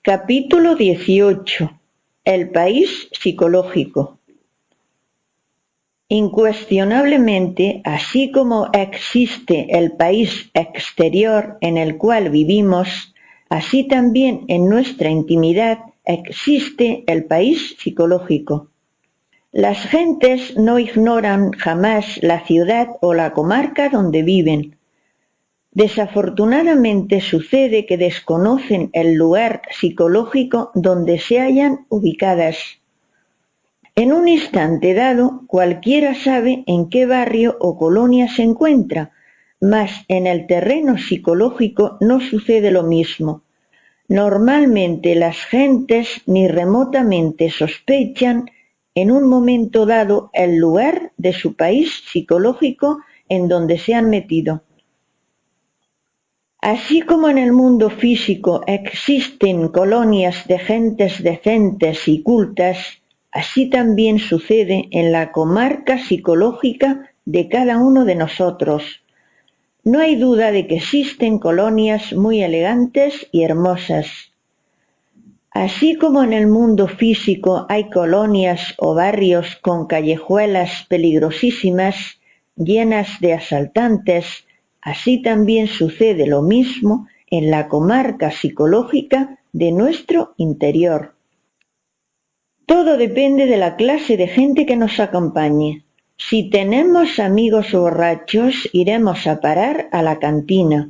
Capítulo 18. El país psicológico. Incuestionablemente, así como existe el país exterior en el cual vivimos, así también en nuestra intimidad existe el país psicológico. Las gentes no ignoran jamás la ciudad o la comarca donde viven. Desafortunadamente sucede que desconocen el lugar psicológico donde se hallan ubicadas. En un instante dado, cualquiera sabe en qué barrio o colonia se encuentra, mas en el terreno psicológico no sucede lo mismo. Normalmente las gentes ni remotamente sospechan en un momento dado el lugar de su país psicológico en donde se han metido. Así como en el mundo físico existen colonias de gentes decentes y cultas, así también sucede en la comarca psicológica de cada uno de nosotros. No hay duda de que existen colonias muy elegantes y hermosas. Así como en el mundo físico hay colonias o barrios con callejuelas peligrosísimas, llenas de asaltantes, así también sucede lo mismo en la comarca psicológica de nuestro interior. Todo depende de la clase de gente que nos acompañe. Si tenemos amigos borrachos, iremos a parar a la cantina,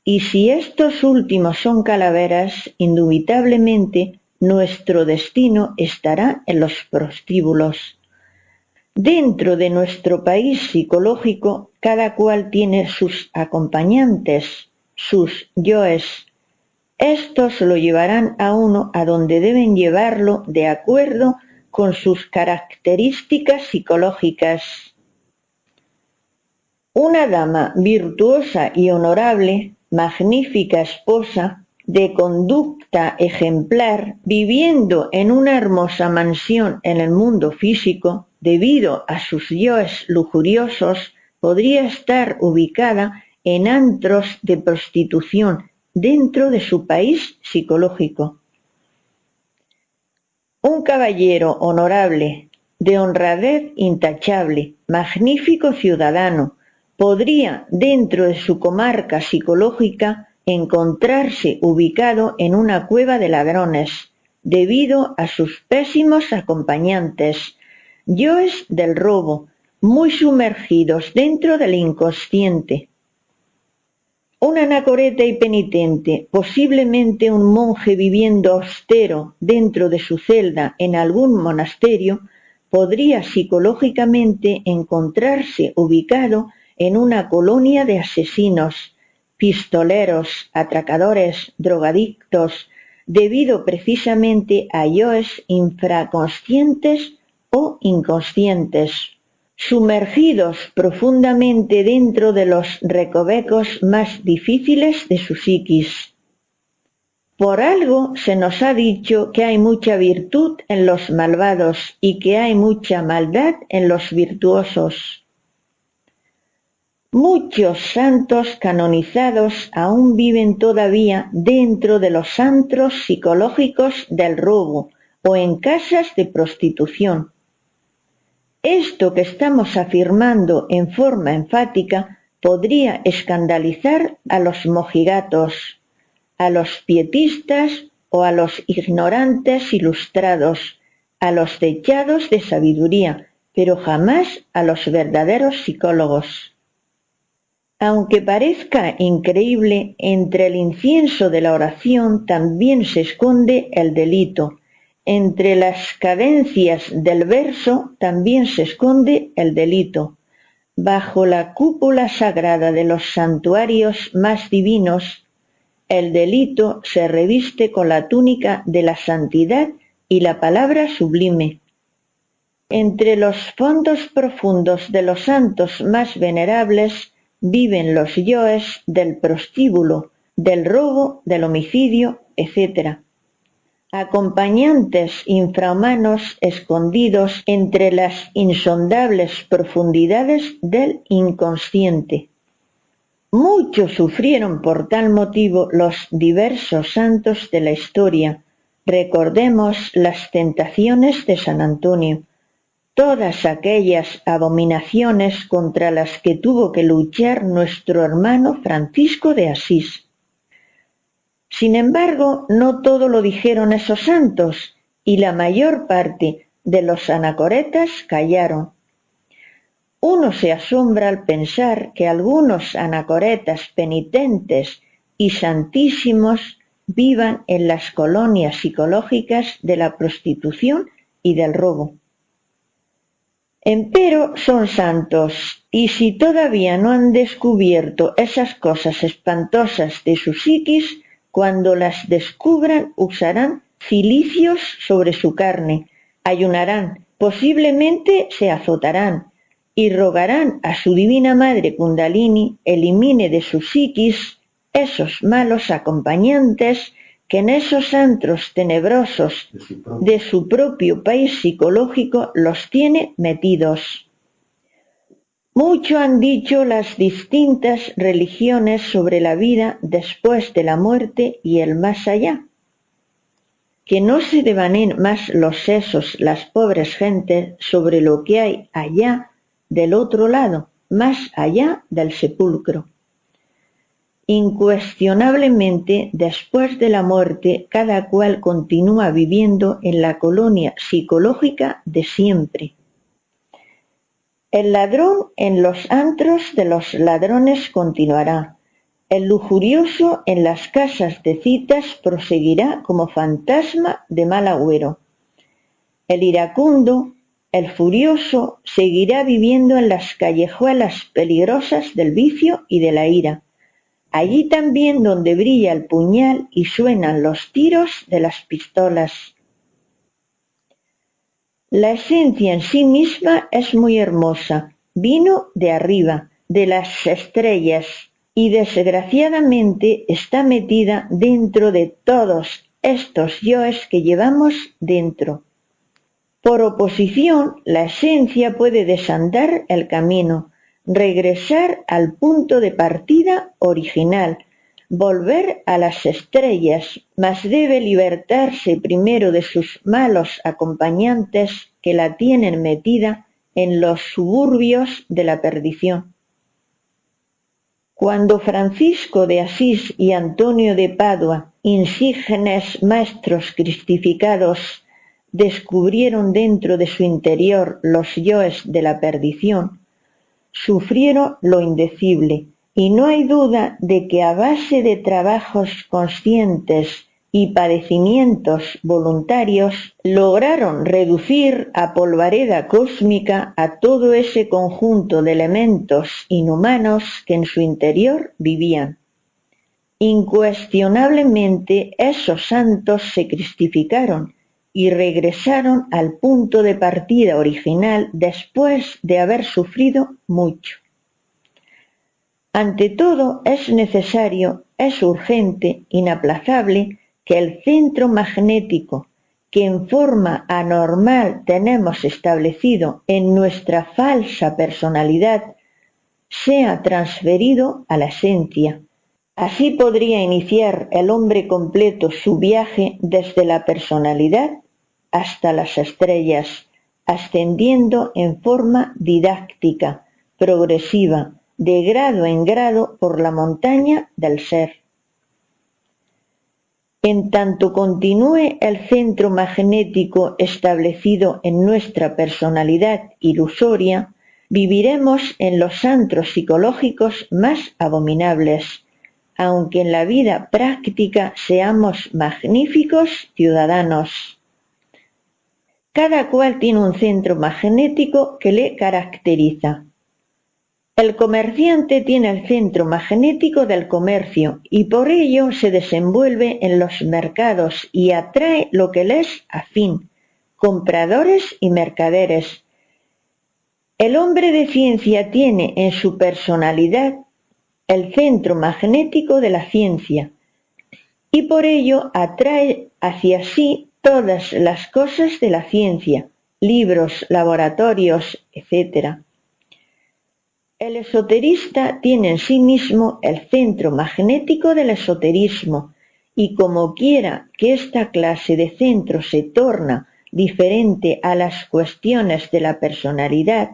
y si estos últimos son calaveras, indubitablemente nuestro destino estará en los prostíbulos. Dentro de nuestro país psicológico, cada cual tiene sus acompañantes, sus yoes. Estos lo llevarán a uno a donde deben llevarlo de acuerdo con sus características psicológicas. Una dama virtuosa y honorable, magnífica esposa, de conducta ejemplar, viviendo en una hermosa mansión en el mundo físico, debido a sus yoes lujuriosos, podría estar ubicada en antros de prostitución dentro de su país psicológico. Un caballero honorable, de honradez intachable, magnífico ciudadano, podría, dentro de su comarca psicológica, encontrarse ubicado en una cueva de ladrones, debido a sus pésimos acompañantes, yoes del robo, muy sumergidos dentro del inconsciente. Un anacoreta y penitente, posiblemente un monje viviendo austero dentro de su celda en algún monasterio, podría psicológicamente encontrarse ubicado en una colonia de asesinos, pistoleros, atracadores, drogadictos, debido precisamente a yoes infraconscientes o inconscientes, sumergidos profundamente dentro de los recovecos más difíciles de su psiquis. Por algo se nos ha dicho que hay mucha virtud en los malvados y que hay mucha maldad en los virtuosos. Muchos santos canonizados aún viven todavía dentro de los antros psicológicos del robo o en casas de prostitución. Esto que estamos afirmando en forma enfática podría escandalizar a los mojigatos, a los pietistas o a los ignorantes ilustrados, a los dechados de sabiduría, pero jamás a los verdaderos psicólogos. Aunque parezca increíble, entre el incienso de la oración también se esconde el delito. Entre las cadencias del verso también se esconde el delito. Bajo la cúpula sagrada de los santuarios más divinos, el delito se reviste con la túnica de la santidad y la palabra sublime. Entre los fondos profundos de los santos más venerables viven los yoes del prostíbulo, del robo, del homicidio, etc. Acompañantes infrahumanos escondidos entre las insondables profundidades del inconsciente. Mucho sufrieron por tal motivo los diversos santos de la historia, Recordemos las tentaciones de San Antonio, todas aquellas abominaciones contra las que tuvo que luchar nuestro hermano Francisco de Asís. Sin embargo, no todo lo dijeron esos santos, y la mayor parte de los anacoretas callaron. Uno se asombra al pensar que algunos anacoretas penitentes y santísimos vivan en las colonias psicológicas de la prostitución y del robo. Empero son santos, y si todavía no han descubierto esas cosas espantosas de su psiquis, cuando las descubran usarán cilicios sobre su carne, ayunarán, posiblemente se azotarán, y rogarán a su divina madre Kundalini elimine de su psiquis esos malos acompañantes que en esos antros tenebrosos de su propio país psicológico los tiene metidos. Mucho han dicho las distintas religiones sobre la vida después de la muerte y el más allá. Que no se devaneen más los sesos las pobres gentes sobre lo que hay allá del otro lado, más allá del sepulcro. Incuestionablemente, después de la muerte, cada cual continúa viviendo en la colonia psicológica de siempre. El ladrón en los antros de los ladrones continuará. El lujurioso en las casas de citas proseguirá como fantasma de mal agüero. El iracundo, el furioso, seguirá viviendo en las callejuelas peligrosas del vicio y de la ira. Allí también donde brilla el puñal y suenan los tiros de las pistolas. La esencia en sí misma es muy hermosa, vino de arriba, de las estrellas, y desgraciadamente está metida dentro de todos estos yoes que llevamos dentro. Por oposición, la esencia puede desandar el camino, regresar al punto de partida original, volver a las estrellas, mas debe libertarse primero de sus malos acompañantes que la tienen metida en los suburbios de la perdición. Cuando Francisco de Asís y Antonio de Padua, insígenes maestros cristificados, descubrieron dentro de su interior los yoes de la perdición, sufrieron lo indecible, y no hay duda de que a base de trabajos conscientes y padecimientos voluntarios lograron reducir a polvareda cósmica a todo ese conjunto de elementos inhumanos que en su interior vivían. Incuestionablemente esos santos se cristificaron y regresaron al punto de partida original después de haber sufrido mucho. Ante todo, es necesario, es urgente, inaplazable, que el centro magnético que en forma anormal tenemos establecido en nuestra falsa personalidad sea transferido a la esencia. Así podría iniciar el hombre completo su viaje desde la personalidad hasta las estrellas, ascendiendo en forma didáctica, progresiva, de grado en grado por la montaña del ser. En tanto continúe el centro magnético establecido en nuestra personalidad ilusoria, viviremos en los antros psicológicos más abominables, aunque en la vida práctica seamos magníficos ciudadanos. Cada cual tiene un centro magnético que le caracteriza. El comerciante tiene el centro magnético del comercio y por ello se desenvuelve en los mercados y atrae lo que le es afín, compradores y mercaderes. El hombre de ciencia tiene en su personalidad el centro magnético de la ciencia y por ello atrae hacia sí todas las cosas de la ciencia, libros, laboratorios, etc. El esoterista tiene en sí mismo el centro magnético del esoterismo y como quiera que esta clase de centro se torna diferente a las cuestiones de la personalidad,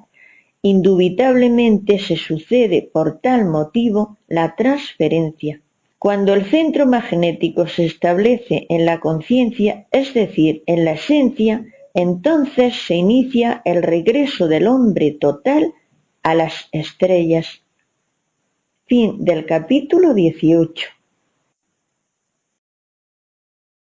indubitablemente se sucede por tal motivo la transferencia. Cuando el centro magnético se establece en la conciencia, es decir, en la esencia, entonces se inicia el regreso del hombre total a las estrellas. Fin del capítulo 18.